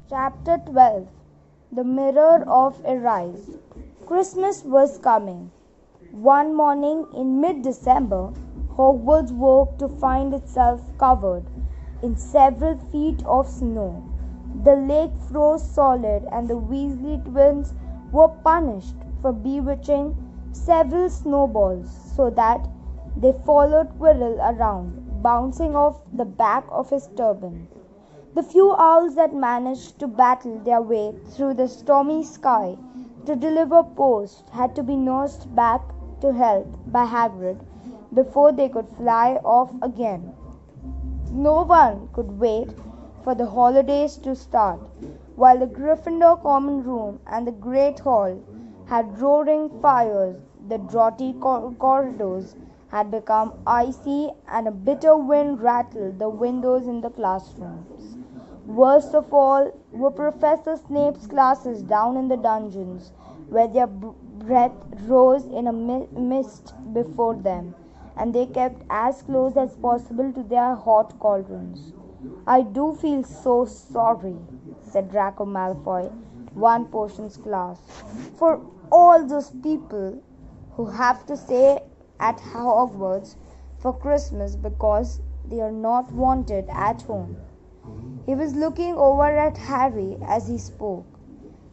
Chapter 12. The Mirror of Erise. Christmas was coming. One morning in mid-December, Hogwarts woke to find itself covered in several feet of snow. The lake froze solid, and the Weasley twins were punished for bewitching several snowballs so that they followed Quirrell around, bouncing off the back of his turban. The few owls that managed to battle their way through the stormy sky to deliver post had to be nursed back to health by Hagrid before they could fly off again. No one could wait for the holidays to start, while the Gryffindor common room and the Great Hall had roaring fires. The draughty corridors had become icy, and a bitter wind rattled the windows in the classrooms. Worst of all were Professor Snape's classes down in the dungeons, where their breath rose in a mist before them, and they kept as close as possible to their hot cauldrons. "I do feel so sorry," said Draco Malfoy, one portion's class, "for all those people who have to stay at Hogwarts for Christmas because they are not wanted at home." He was looking over at Harry as he spoke.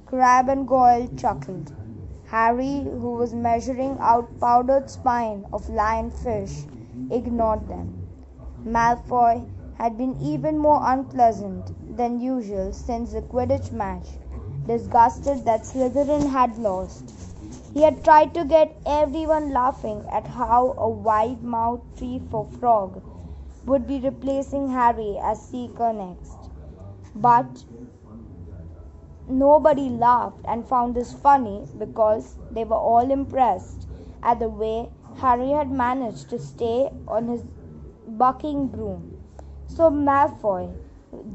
Crabbe and Goyle chuckled. Harry, who was measuring out powdered spine of lionfish, ignored them. Malfoy had been even more unpleasant than usual since the Quidditch match, disgusted that Slytherin had lost. He had tried to get everyone laughing at how a wide-mouthed tree for frog would be replacing Harry as Seeker next. But nobody laughed and found this funny because they were all impressed at the way Harry had managed to stay on his bucking broom. So Malfoy,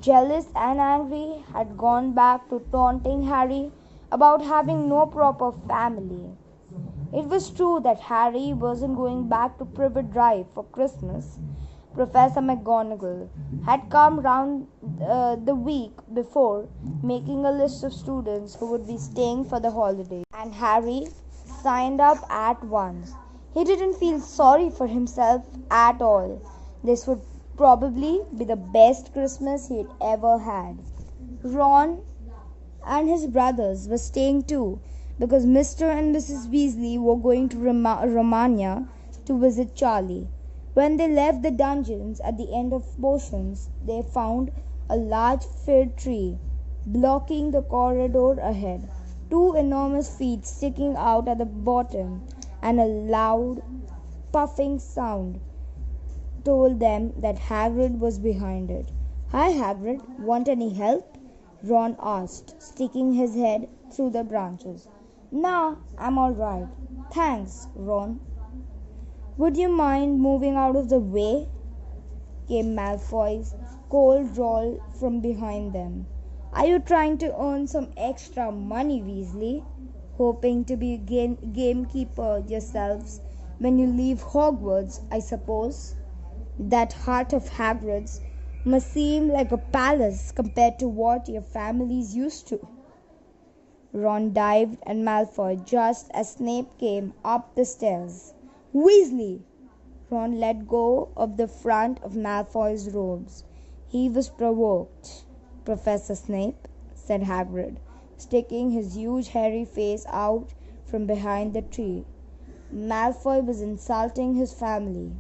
jealous and angry, had gone back to taunting Harry about having no proper family. It was true that Harry wasn't going back to Privet Drive for Christmas. Professor McGonagall had come round the week before, making a list of students who would be staying for the holidays, and Harry signed up at once. He didn't feel sorry for himself at all. This would probably be the best Christmas he'd ever had. Ron and his brothers were staying too, because Mr. and Mrs. Weasley were going to Romania to visit Charlie. When they left the dungeons at the end of potions, they found a large fir tree blocking the corridor ahead, two enormous feet sticking out at the bottom, and a loud puffing sound told them that Hagrid was behind it. "Hi, Hagrid. Want any help?" Ron asked, sticking his head through the branches. "Nah, I'm all right. Thanks, Ron." "Would you mind moving out of the way?" came Malfoy's cold drawl from behind them. "Are you trying to earn some extra money, Weasley? Hoping to be a gamekeeper yourselves when you leave Hogwarts, I suppose? That heart of Hagrid's must seem like a palace compared to what your family's used to." Ron dived at Malfoy just as Snape came up the stairs. "Weasley!" Ron let go of the front of Malfoy's robes. He was provoked. "Professor Snape," said Hagrid, sticking his huge hairy face out from behind the tree. Malfoy was insulting his family.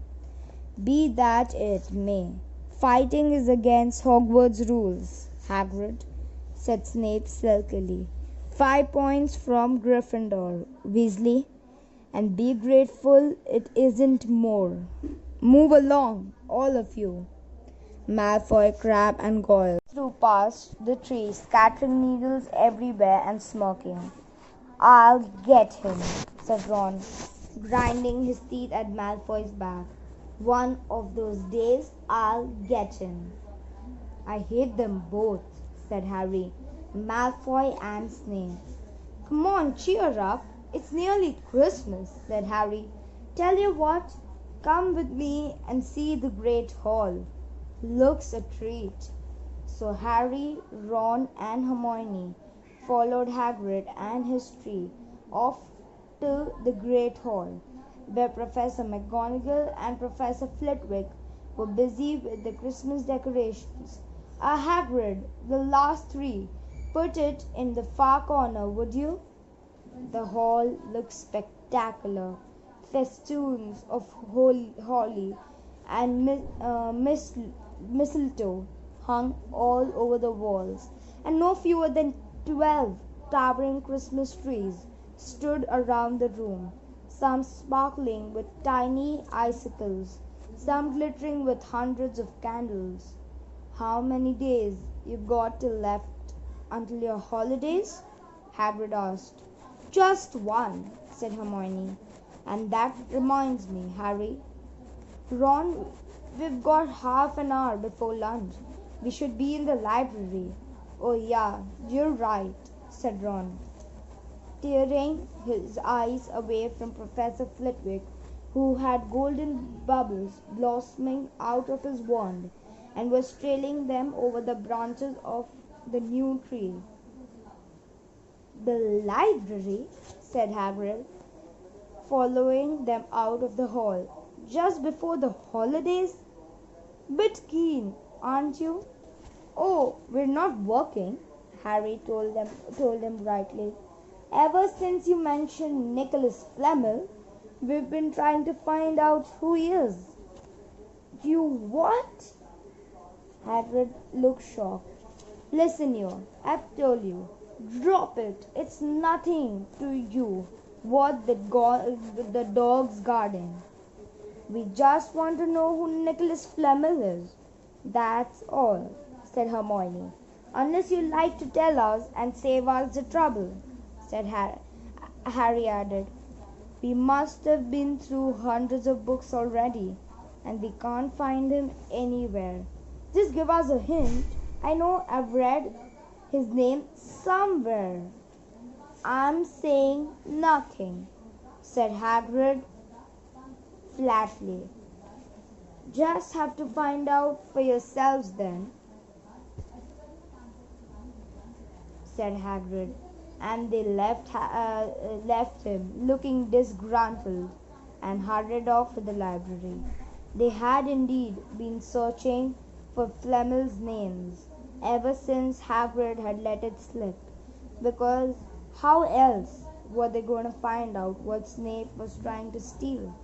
"Be that it may, fighting is against Hogwarts rules, Hagrid," said Snape silkily. 5 points from Gryffindor, Weasley, and be grateful it isn't more. Move along, all of you." Malfoy, Crabbe, and Goyle flew past the tree, scattering needles everywhere and smirking. "I'll get him," said Ron, grinding his teeth at Malfoy's back. "One of those days I'll get him." "I hate them both," said Harry, Malfoy and Snape. "Come on, cheer up. It's nearly Christmas," said Harry. "Tell you what, come with me and see the Great Hall. Looks a treat." So Harry, Ron, and Hermione followed Hagrid and his tree off to the Great Hall, where Professor McGonagall and Professor Flitwick were busy with the Christmas decorations. Hagrid, the last three, put it in the far corner, would you? The hall looked spectacular. Festoons of holly and mistletoe hung all over the walls, and no fewer than 12 towering Christmas trees stood around the room, some sparkling with tiny icicles, some glittering with hundreds of candles. How many days you got till left until your holidays? Hagrid asked. Just one, said Hermione. And that reminds me, Harry. Ron, we've got half an hour before lunch. We should be in the library. Oh, yeah, you're right, said Ron, tearing his eyes away from Professor Flitwick, who had golden bubbles blossoming out of his wand and was trailing them over the branches of the new tree. The library, said Hagrid, following them out of the hall. Just before the holidays? Bit keen, aren't you? Oh, we're not working, Harry told him brightly. Ever since you mentioned Nicholas Flamel, we've been trying to find out who he is. You what? Hagrid looked shocked. Listen here, I've told you. Drop it. It's nothing to you what the dog's garden. We just want to know who Nicholas Flamel is. That's all, said Hermione. Unless you like to tell us and save us the trouble, said Harry added. We must have been through hundreds of books already, and we can't find him anywhere. Just give us a hint. I know I've read his name somewhere. I'm saying nothing, said Hagrid flatly. Just have to find out for yourselves then, said Hagrid, and they left him looking disgruntled and hurried off to the library. They had indeed been searching for Flamel's names ever since Hagrid had let it slip, because how else were they going to find out what Snape was trying to steal?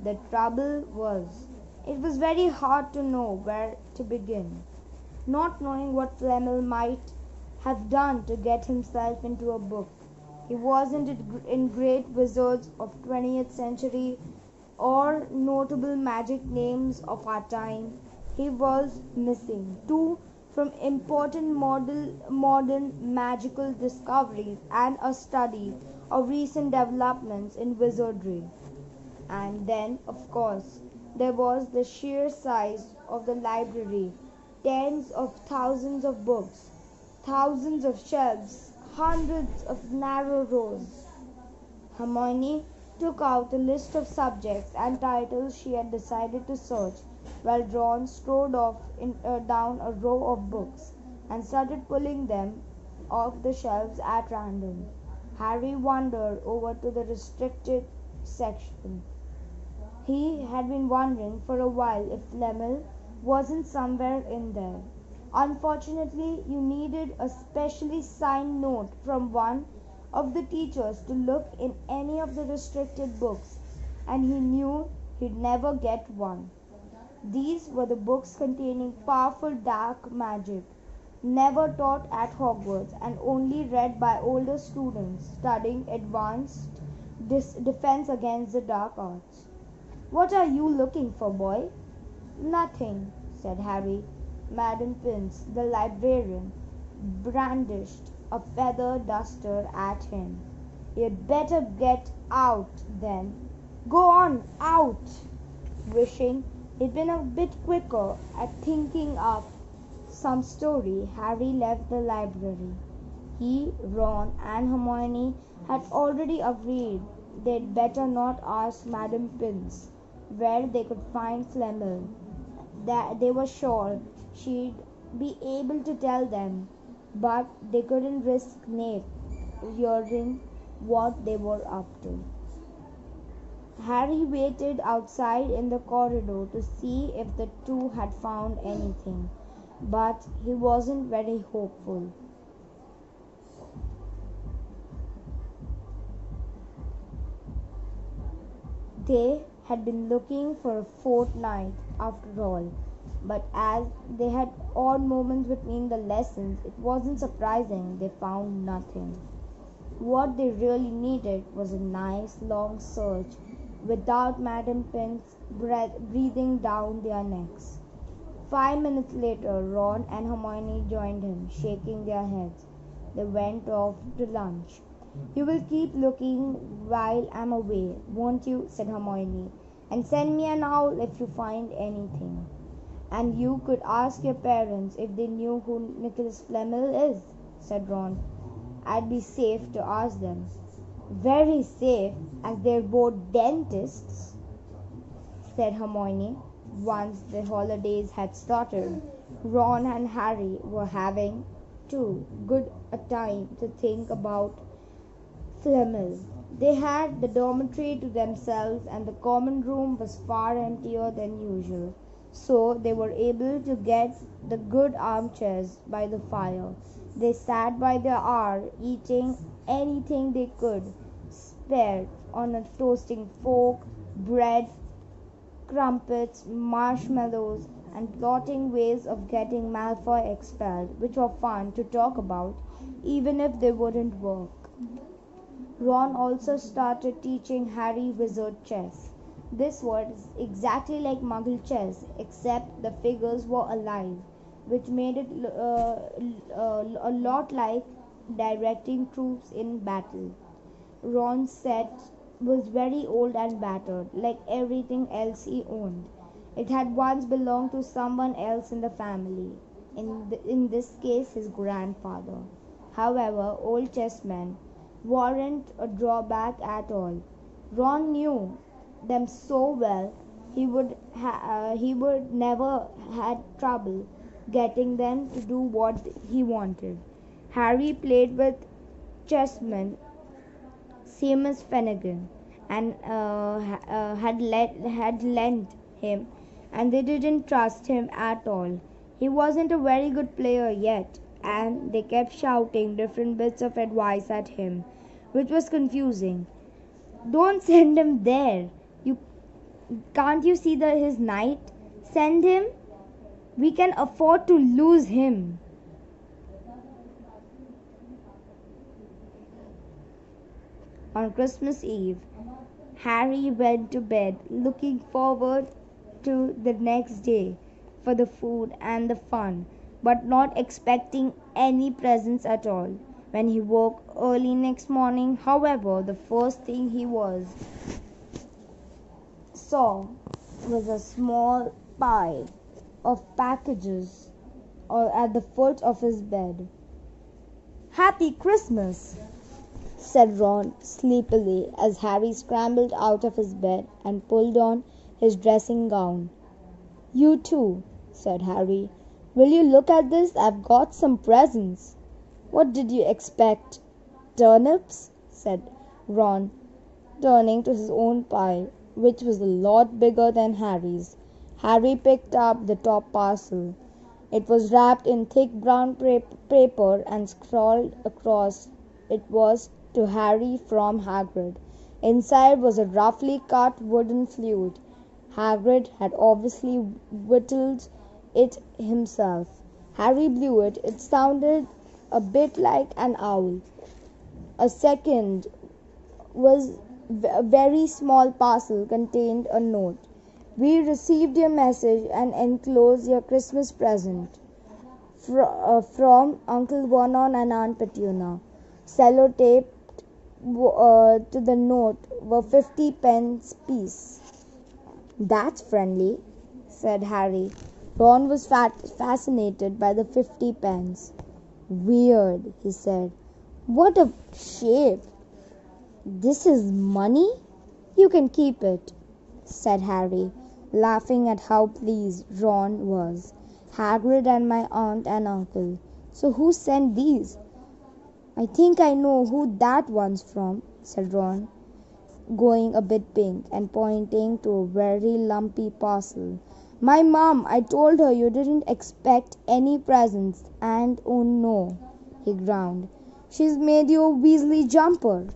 The trouble was, it was very hard to know where to begin, not knowing what Flamel might have done to get himself into a book. He wasn't in great wizards of 20th century or notable magic names of our time. He was missing too from important modern magical discoveries and a study of recent developments in wizardry. And then, of course, there was the sheer size of the library, tens of thousands of books, thousands of shelves, hundreds of narrow rows. Hermione took out a list of subjects and titles she had decided to search, while Ron strode off down a row of books and started pulling them off the shelves at random. Harry wandered over to the restricted section. He had been wondering for a while if Flamel wasn't somewhere in there. Unfortunately, you needed a specially signed note from one of the teachers to look in any of the restricted books, and he knew he'd never get one. These were the books containing powerful dark magic, never taught at Hogwarts and only read by older students studying advanced defense against the dark arts. What are you looking for, boy? Nothing, said Harry. Madam Pince, the librarian, brandished a feather duster at him. You'd better get out, then. Go on, out! Wishing he'd been a bit quicker at thinking up some story, Harry left the library. He, Ron, and Hermione had already agreed they'd better not ask Madam Pince where they could find Flamel. That they were sure she'd be able to tell them, but they couldn't risk Snape hearing what they were up to. Harry waited outside in the corridor to see if the two had found anything, but he wasn't very hopeful. They had been looking for a fortnight after all, but as they had odd moments between the lessons, it wasn't surprising they found nothing. What they really needed was a nice long search without Madam Pince breathing down their necks. 5 minutes later, Ron and Hermione joined him, shaking their heads. They went off to lunch. "You will keep looking while I'm away, won't you?" said Hermione. "And send me an owl if you find anything." "And you could ask your parents if they knew who Nicholas Flamel is," said Ron. "I'd be safe to ask them." "Very safe, as they're both dentists," said Hermione. Once the holidays had started, Ron and Harry were having too good a time to think about Flamel. They had the dormitory to themselves, and the common room was far emptier than usual, so they were able to get the good armchairs by the fire. They sat by the hour, eating anything they could spare on a toasting fork, bread, crumpets, marshmallows, and plotting ways of getting Malfoy expelled, which were fun to talk about, even if they wouldn't work. Ron also started teaching Harry wizard chess. This was exactly like Muggle chess, except the figures were alive, which made it a lot like directing troops in battle. Ron's set was very old and battered, like everything else he owned. It had once belonged to someone else in the family, in this case his grandfather. However, old chessmen weren't a drawback at all. Ron knew them so well he would never had trouble getting them to do what he wanted. Harry played with chessmen Seamus Finnegan and had lent him, and they didn't trust him at all. He wasn't a very good player yet, and they kept shouting different bits of advice at him, which was confusing. "Don't send him there. You can't you see his knight? Send him. We can afford to lose him." On Christmas Eve, Harry went to bed looking forward to the next day for the food and the fun, but not expecting any presents at all. When he woke early next morning, however, the first thing he saw was a small pile of packages at the foot of his bed. "Happy Christmas," said Ron sleepily as Harry scrambled out of his bed and pulled on his dressing gown. "You too," said Harry. "Will you look at this? I've got some presents." "What did you expect? Turnips?" said Ron, turning to his own pile, which was a lot bigger than Harry's. Harry picked up the top parcel. It was wrapped in thick brown paper and scrawled across it was "To Harry from Hagrid." Inside was a roughly cut wooden flute. Hagrid had obviously whittled it himself. Harry blew it. It sounded a bit like an owl. A second was a very small parcel contained a note. "We received your message and enclose your Christmas present from Uncle Vernon and Aunt Petunia." Sellotaped to the note were 50 pence piece. "That's friendly," said Harry. Ron was fascinated by the 50 pence. "Weird," he said. "What a shape! This is money?" "You can keep it," said Harry, laughing at how pleased Ron was. Hagrid and my aunt and uncle. So who sent these? I think I know who that one's from, said Ron, going a bit pink and pointing to a very lumpy parcel. My mum, I told her you didn't expect any presents, and oh no, he groaned. She's made you a Weasley jumper.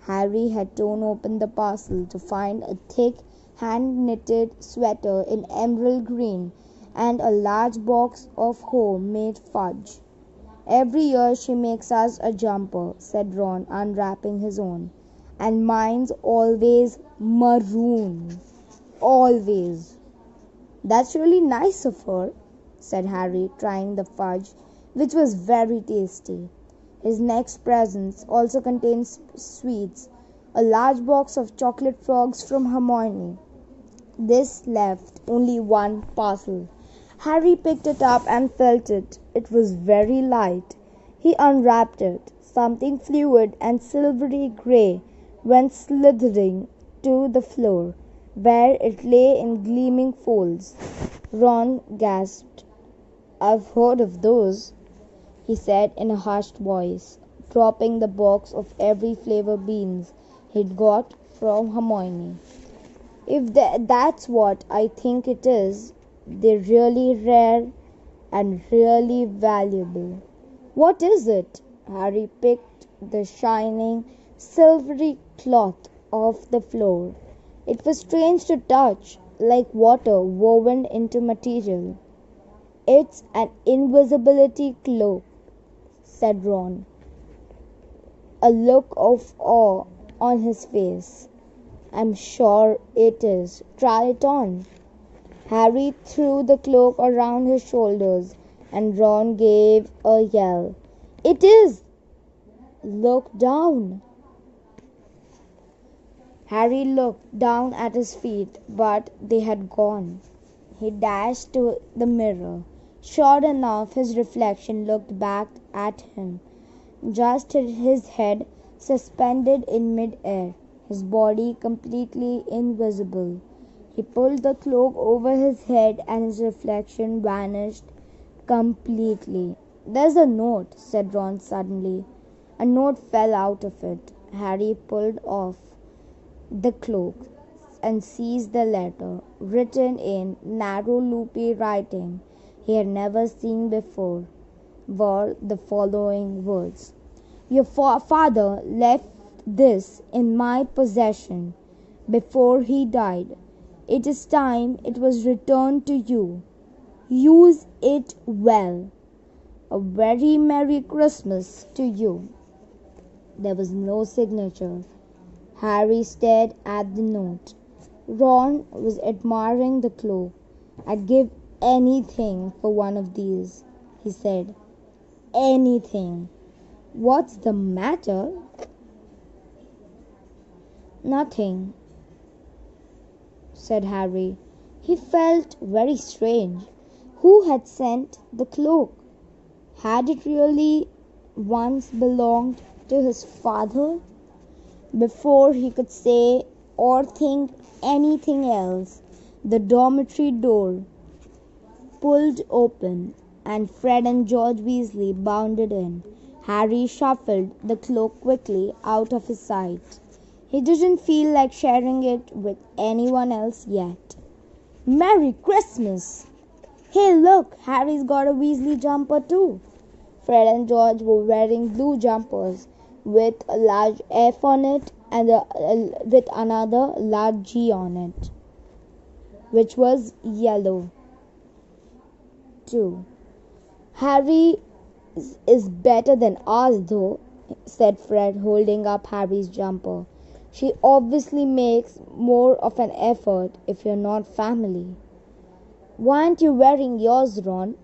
Harry had torn open the parcel to find a thick, hand-knitted sweater in emerald green and a large box of home-made fudge. Every year she makes us a jumper, said Ron, unwrapping his own. And mine's always maroon. Always. That's really nice of her, said Harry, trying the fudge, which was very tasty. His next present also contained sweets, a large box of chocolate frogs from Hermione. This left only one parcel. Harry picked it up and felt it. It was very light. He unwrapped it. Something fluid and silvery grey went slithering to the floor, where it lay in gleaming folds. Ron gasped. I've heard of those, he said in a hushed voice, dropping the box of every flavour beans he'd got from Hermione. If that's what I think it is, they're really rare and really valuable. What is it? Harry picked the shining, silvery cloth off the floor. It was strange to touch, like water woven into material. It's an invisibility cloak, said Ron, a look of awe on his face. I'm sure it is. Try it on. Harry threw the cloak around his shoulders, and Ron gave a yell. It is! Look down. Harry looked down at his feet, but they had gone. He dashed to the mirror. Sure enough, his reflection looked back at him, just his head suspended in mid-air, his body completely invisible. He pulled the cloak over his head and his reflection vanished completely. There's a note, said Ron suddenly. A note fell out of it. Harry pulled off the cloak and seized the letter, written in narrow loopy writing he had never seen before, were the following words. Your father left this in my possession before he died. It is time it was returned to you. Use it well. A very Merry Christmas to you. There was no signature. Harry stared at the note. Ron was admiring the cloak. I'd give anything for one of these, he said. Anything. What's the matter? Nothing, said Harry. He felt very strange. Who had sent the cloak? Had it really once belonged to his father? Before he could say or think anything else, the dormitory door pulled open and Fred and George Weasley bounded in. Harry shuffled the cloak quickly out of his sight. He didn't feel like sharing it with anyone else yet. Merry Christmas! Hey, look, Harry's got a Weasley jumper too. Fred and George were wearing blue jumpers with a large F on it and with another large G on it, which was yellow too. Harry is better than ours though, said Fred, holding up Harry's jumper. She obviously makes more of an effort if you're not family. Why aren't you wearing yours, Ron?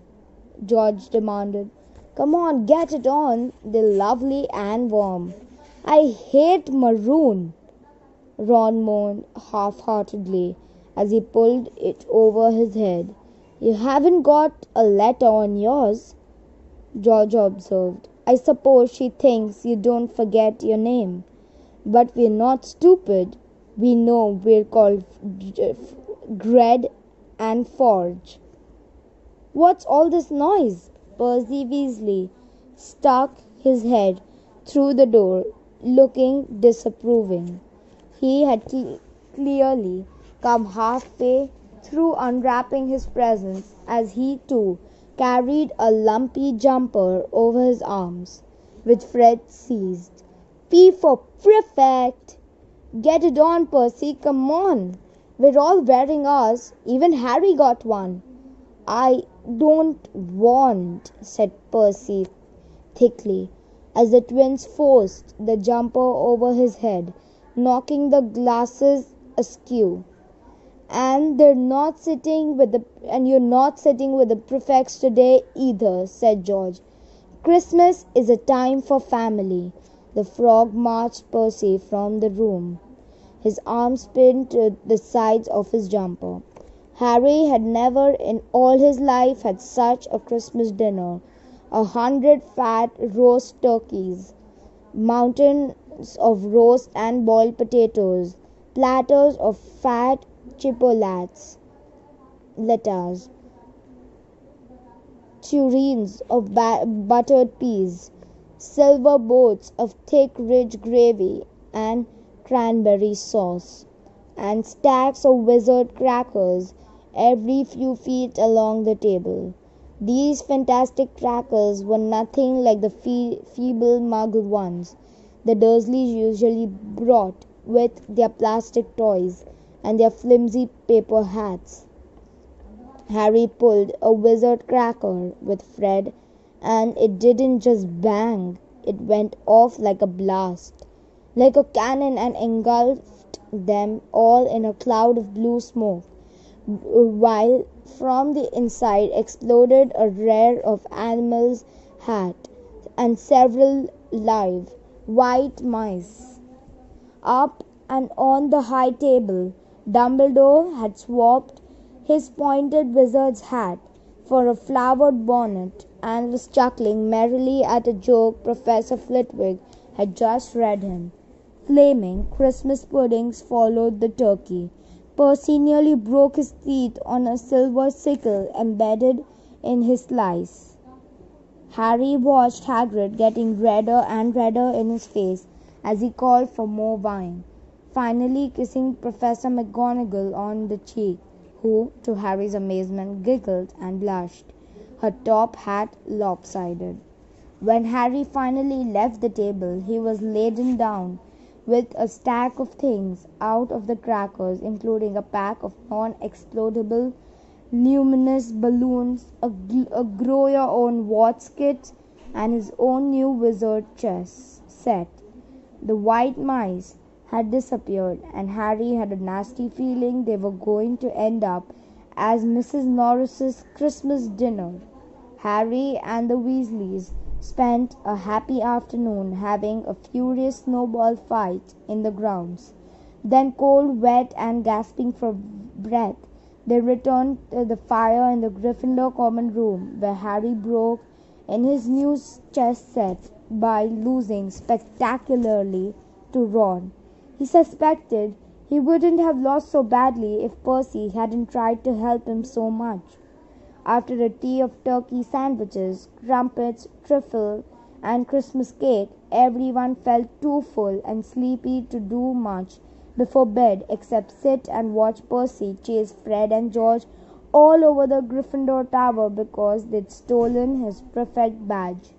George demanded. Come on, get it on. They're lovely and warm. I hate maroon, Ron moaned half-heartedly as he pulled it over his head. You haven't got a letter on yours, George observed. I suppose she thinks you don't forget your name. But we're not stupid. We know we're called Gred and Forge. What's all this noise? Percy Weasley stuck his head through the door, looking disapproving. He had clearly come halfway through unwrapping his presents as he too carried a lumpy jumper over his arms, which Fred seized. P for prefect! Get it on, Percy, come on! We're all wearing ours, even Harry got one. I don't want, said Percy thickly, as the twins forced the jumper over his head, knocking the glasses askew. And you're not sitting with the prefects today either, said George. Christmas is a time for family. The frog marched Percy from the room, his arms pinned to the sides of his jumper. Harry had never in all his life had such a Christmas dinner. 100 fat roast turkeys, mountains of roast and boiled potatoes, platters of fat chipolatas, tureens of buttered peas, silver boats of thick rich gravy and cranberry sauce, and stacks of wizard crackers every few feet along the table. These fantastic crackers were nothing like the feeble muggle ones the Dursleys usually brought with their plastic toys and their flimsy paper hats. Harry pulled a wizard cracker with Fred, and it didn't just bang, it went off like a blast, like a cannon, and engulfed them all in a cloud of blue smoke, while from the inside exploded a rear of animals' hat and several live white mice. Up and on the high table, Dumbledore had swapped his pointed wizard's hat for a flowered bonnet and was chuckling merrily at a joke Professor Flitwick had just read him. Flaming Christmas puddings followed the turkey. Percy nearly broke his teeth on a silver sickle embedded in his slice. Harry watched Hagrid getting redder and redder in his face as he called for more wine, finally kissing Professor McGonagall on the cheek, who, to Harry's amazement, giggled and blushed, her top hat lopsided. When Harry finally left the table, he was laden down with a stack of things out of the crackers, including a pack of non-explodable luminous balloons, a grow your own Watts kit, and his own new wizard chess set. The white mice had disappeared, and Harry had a nasty feeling they were going to end up as Mrs. Norris's Christmas dinner. Harry and the Weasleys spent a happy afternoon having a furious snowball fight in the grounds. Then, cold, wet, and gasping for breath, they returned to the fire in the Gryffindor common room, where Harry broke in his new chess set by losing spectacularly to Ron. He suspected he wouldn't have lost so badly if Percy hadn't tried to help him so much. After a tea of turkey sandwiches, crumpets, trifle, and Christmas cake, everyone felt too full and sleepy to do much before bed except sit and watch Percy chase Fred and George all over the Gryffindor Tower because they'd stolen his prefect badge.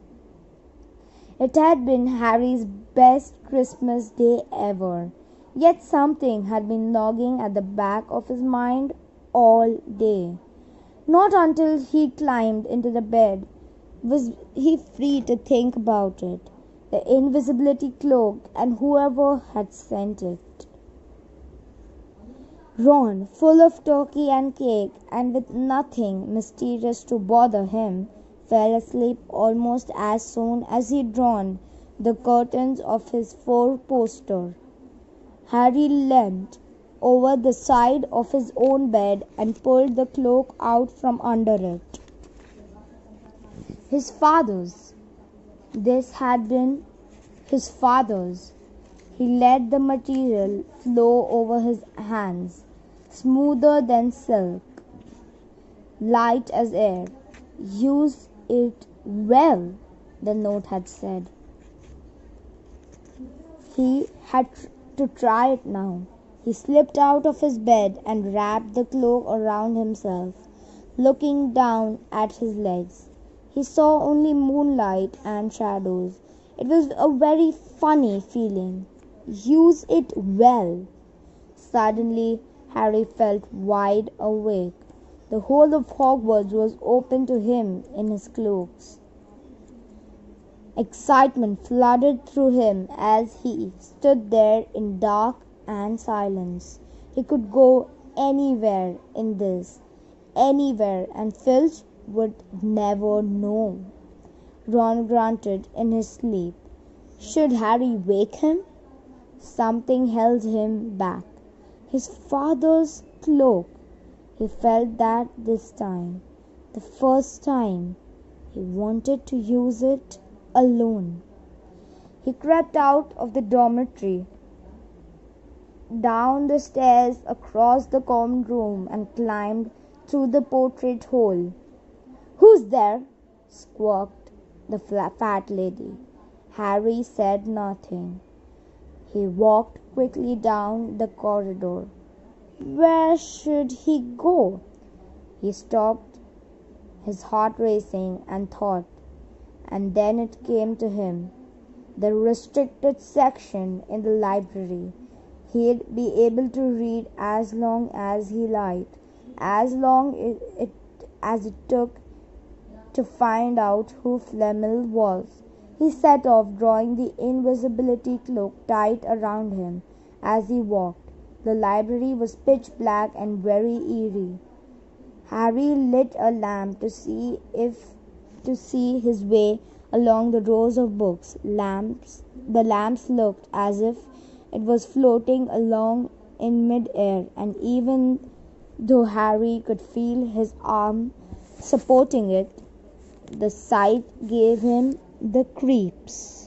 It had been Harry's best Christmas day ever, yet something had been nagging at the back of his mind all day. Not until he climbed into the bed was he free to think about it, the invisibility cloak and whoever had sent it. Ron, full of turkey and cake and with nothing mysterious to bother him, fell asleep almost as soon as he'd drawn the curtains of his four-poster. Harry leant over the side of his own bed and pulled the cloak out from under it. His father's. This had been his father's. He let the material flow over his hands, smoother than silk, light as air. Use it well, the note had said. He had to try it now. He slipped out of his bed and wrapped the cloak around himself. Looking down at his legs, he saw only moonlight and shadows. It was a very funny feeling. Use it well. Suddenly, Harry felt wide awake. The whole of Hogwarts was open to him in his cloaks. Excitement flooded through him as he stood there in dark and silence. He could go anywhere in this, anywhere, and Filch would never know. Ron grunted in his sleep. Should Harry wake him? Something held him back. His father's cloak. He felt that this time, the first time, he wanted to use it alone. He crept out of the dormitory, down the stairs, across the common room, and climbed through the portrait hole. "Who's there?" squawked the fat lady. Harry said nothing. He walked quickly down the corridor. Where should he go? He stopped, his heart racing, and thought. And then it came to him. The restricted section in the library. He'd be able to read as long as he liked, as long as it took to find out who Flamel was. He set off, drawing the invisibility cloak tight around him as he walked. The library was pitch black and very eerie. Harry lit a lamp to see his way along the rows of books. The lamps looked as if it was floating along in mid-air, and even though Harry could feel his arm supporting it, the sight gave him the creeps.